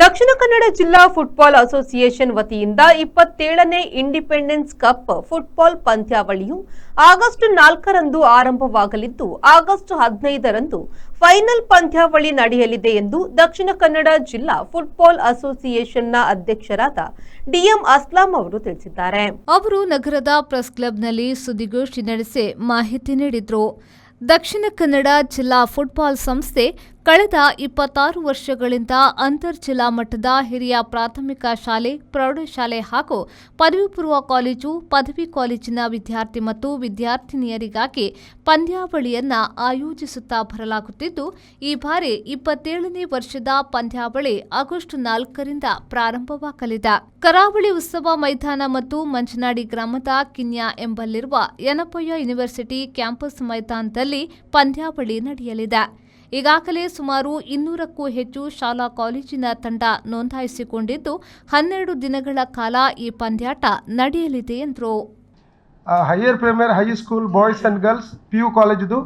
ದಕ್ಷಿಣ ಕನ್ನಡ ಜಿಲ್ಲಾ football association ವತಿಯಿಂದ 27ನೇ independence cup football ಪಂದ್ಯಾವಳಿಯು August 4ರಂದು ಆರಂಭವಾಗಲಿದ್ದು ಆಗಸ್ಟ್ 15ರಂದು ಫೈನಲ್ ಪಂದ್ಯಾವಳಿ ನಡೆಯಲಿದೆ ಎಂದು ದಕ್ಷಿಣ ಕನ್ನಡ ಜಿಲ್ಲಾ ಫುಟ್ಬಾಲ್ ಅಸೋಸಿಯೇಷನ್ನ ಅಧ್ಯಕ್ಷರಾದ ಡಿಎಂ ಅಸ್ಲಾಂ ಅವರು ತಿಳಿಸಿದ್ದಾರೆ. ಅವರು ನಗರದ ಪ್ರೆಸ್ ಕ್ಲಬ್ನಲ್ಲಿ ಸುದ್ದಿಗೋಷ್ಠಿ ನಡೆಸಿ ಮಾಹಿತಿ ನೀಡಿದರು. ದಕ್ಷಿಣ ಕನ್ನಡ ಜಿಲ್ಲಾ ಫುಟ್ಬಾಲ್ ಸಂಸ್ಥೆ ಕಳೆದ 26 ವರ್ಷಗಳಿಂದ ಅಂತರ್ಜಿಲ್ಲಾ ಮಟ್ಟದ ಹಿರಿಯ ಪ್ರಾಥಮಿಕ ಶಾಲೆ, ಪ್ರೌಢಶಾಲೆ ಹಾಗೂ ಪದವಿ ಪೂರ್ವ ಕಾಲೇಜು, ಪದವಿ ಕಾಲೇಜಿನ ವಿದ್ಯಾರ್ಥಿ ಮತ್ತು ವಿದ್ಯಾರ್ಥಿನಿಯರಿಗಾಗಿ ಪಂದ್ಯಾವಳಿಯನ್ನ ಆಯೋಜಿಸುತ್ತಾ ಬರಲಾಗುತ್ತಿದ್ದು, ಈ ಬಾರಿ 27ನೇ ವರ್ಷದ ಪಂದ್ಯಾವಳಿ ಆಗಸ್ಟ್ 4ರಿಂದ ಪ್ರಾರಂಭವಾಗಲಿದೆ. ಕರಾವಳಿ ಉತ್ಸವ ಮೈದಾನ ಮತ್ತು ಮಂಚನಾಡಿ ಗ್ರಾಮದ ಕಿನ್ಯಾ ಎಂಬಲ್ಲಿರುವ ಯನಪೊಯ ಯೂನಿವರ್ಸಿಟಿ ಕ್ಯಾಂಪಸ್ ಮೈದಾನದಲ್ಲಿ ಪಂದ್ಯಾವಳಿ ನಡೆಯಲಿದೆ. ಈಗಾಗಲೇ ಸುಮಾರು 200ಕ್ಕೂ ಹೆಚ್ಚು ಶಾಲಾ ಕಾಲೇಜಿನ ತಂಡ ನೋಂದಾಯಿಸಿಕೊಂಡಿದ್ದು 12 ದಿನಗಳ ಕಾಲ ಈ ಪಂದ್ಯಾಟ ನಡೆಯಲಿದೆ ಎಂದರು. Higher primary high school boys and girls PU ಕಾಲೇಜಿದು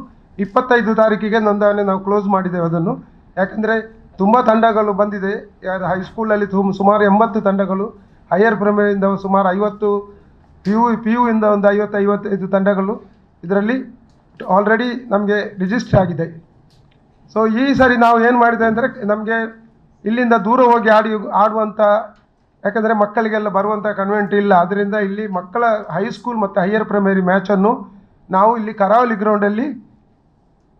25 ತಾರೀಕಿಗೆ ನೋಂದಣಿ ನಾವು ಕ್ಲೋಸ್ ಮಾಡಿದ್ದೇವೆ. ಅದನ್ನು ಯಾಕೆಂದರೆ ತುಂಬ ತಂಡಗಳು ಬಂದಿದೆ. ಹೈಸ್ಕೂಲಲ್ಲಿ ಸುಮಾರು 80 ತಂಡಗಳು, ಹೈಯರ್ ಪ್ರೈಮರಿಯಿಂದ ಸುಮಾರು 50, PU ಇಂದ ಒಂದು 50-55 ತಂಡಗಳು ಇದರಲ್ಲಿ ಆಲ್ರೆಡಿ ನಮಗೆ ರಿಜಿಸ್ಟರ್ ಆಗಿದೆ. ಸೊ ಈ ಸರಿ ನಾವು ಏನು ಮಾಡಿದೆ ಅಂದರೆ ನಮಗೆ ಇಲ್ಲಿಂದ ದೂರ ಹೋಗಿ ಆಡುವಂಥ, ಯಾಕಂದರೆ ಮಕ್ಕಳಿಗೆಲ್ಲ ಬರುವಂಥ ಕನ್ವೆಂಟ್ ಇಲ್ಲ. ಅದರಿಂದ ಇಲ್ಲಿ ಮಕ್ಕಳ ಹೈಸ್ಕೂಲ್ ಮತ್ತು ಹೈಯರ್ ಪ್ರೈಮರಿ ಮ್ಯಾಚನ್ನು ನಾವು ಇಲ್ಲಿ ಕರಾವಳಿ ಗ್ರೌಂಡಲ್ಲಿ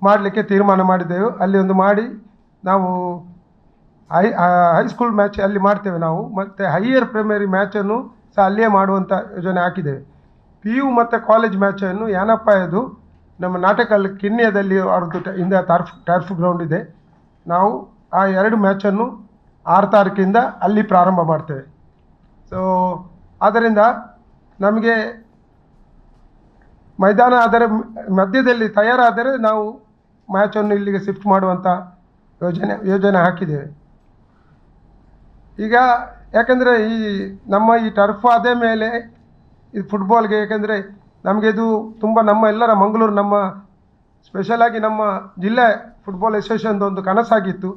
ಮಾಡಲಿಕ್ಕೆ ತೀರ್ಮಾನ ಮಾಡಿದ್ದೆವು. ಅಲ್ಲಿ ಒಂದು ಮಾಡಿ ನಾವು ಹೈಸ್ಕೂಲ್ ಮ್ಯಾಚ್ ಅಲ್ಲಿ ಮಾಡ್ತೇವೆ ನಾವು, ಮತ್ತು ಹೈಯರ್ ಪ್ರೈಮರಿ ಮ್ಯಾಚನ್ನು ಸಹ ಅಲ್ಲಿಯೇ ಮಾಡುವಂಥ ಯೋಜನೆ ಹಾಕಿದ್ದೇವೆ. PU ಮತ್ತು ಕಾಲೇಜ್ ಮ್ಯಾಚನ್ನು ಯಾನಪ್ಪಾಯದು ನಮ್ಮ ನಾಟಕಲ್ ಕಿನ್ಯದಲ್ಲಿ ಅವ್ರದ್ದು ಇಂದ ಟರ್ಫ್ ಗ್ರೌಂಡ್ ಇದೆ. ನಾವು ಆ 2 ಮ್ಯಾಚನ್ನು 6 ತಾರೀಕಿಂದ ಅಲ್ಲಿ ಪ್ರಾರಂಭ ಮಾಡ್ತೇವೆ. ಸೊ ಆದ್ದರಿಂದ ನಮಗೆ ಮೈದಾನ ಅದರ ಮಧ್ಯದಲ್ಲಿ ತಯಾರಾದರೆ ನಾವು ಮ್ಯಾಚನ್ನು ಇಲ್ಲಿಗೆ ಶಿಫ್ಟ್ ಮಾಡುವಂಥ ಯೋಜನೆ ಹಾಕಿದ್ದೇವೆ. ಈಗ ಯಾಕೆಂದರೆ ನಮ್ಮ ಈ ಟರ್ಫ್ ಆದ ಮೇಲೆ ಈ ಫುಟ್ಬಾಲ್ಗೆ, ಯಾಕೆಂದರೆ ನಮಗೆ ಇದು ತುಂಬ ನಮ್ಮ ಎಲ್ಲರ ಮಂಗಳೂರು, ನಮ್ಮ ಸ್ಪೆಷಲಾಗಿ ನಮ್ಮ ಜಿಲ್ಲೆ ಫುಟ್ಬಾಲ್ ಅಸೋಸಿಯೇಷನ್ದು ಒಂದು ಕನಸಾಗಿತ್ತು.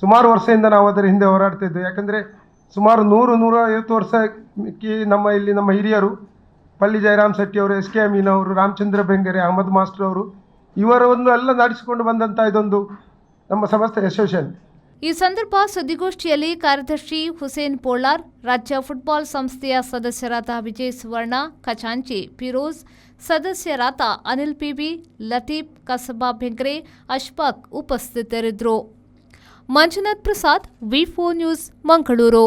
ಸುಮಾರು ವರ್ಷದಿಂದ ನಾವು ಅದರ ಹಿಂದೆ ಹೋರಾಡ್ತಿದ್ವಿ. ಯಾಕೆಂದರೆ ಸುಮಾರು 100-150 ವರ್ಷಕ್ಕೆ ನಮ್ಮ ಹಿರಿಯರು ಪಳ್ಳಿ ಜಯರಾಮ್ ಶೆಟ್ಟಿ ಅವರು, SK ಅಮೀನವರು, ರಾಮಚಂದ್ರ ಬೆಂಗರೆ, ಅಹಮದ್ ಮಾಸ್ಟರ್ ಅವರು ಇವರನ್ನು ಎಲ್ಲ ನಡೆಸಿಕೊಂಡು ಬಂದಂಥ ಇದೊಂದು ನಮ್ಮ ಸಂಸ್ಥೆ ಅಸೋಸಿಯೇಷನ್. ಈ ಸಂದರ್ಭ ಸುದ್ದಿಗೋಷ್ಠಿಯಲ್ಲಿ ಕಾರ್ಯದರ್ಶಿ ಹುಸೇನ್ ಪೋಳಾರ್, ರಾಜ್ಯ ಫುಟ್ಬಾಲ್ ಸಂಸ್ಥೆಯ ಸದಸ್ಯರಾದ ವಿಜಯ್ ಸುವರ್ಣ, ಖಜಾಂಚಿ ಫಿರೋಜ್, ಸದಸ್ಯರಾದ ಅನಿಲ್ PB, ಲತೀಫ್, ಕಸಬಾ ಬೆಂಗ್ರೆ, ಅಶ್ಫಾಕ್ ಉಪಸ್ಥಿತರಿದ್ದರು. Manjunath Prasad, V4 news, Mangaluru.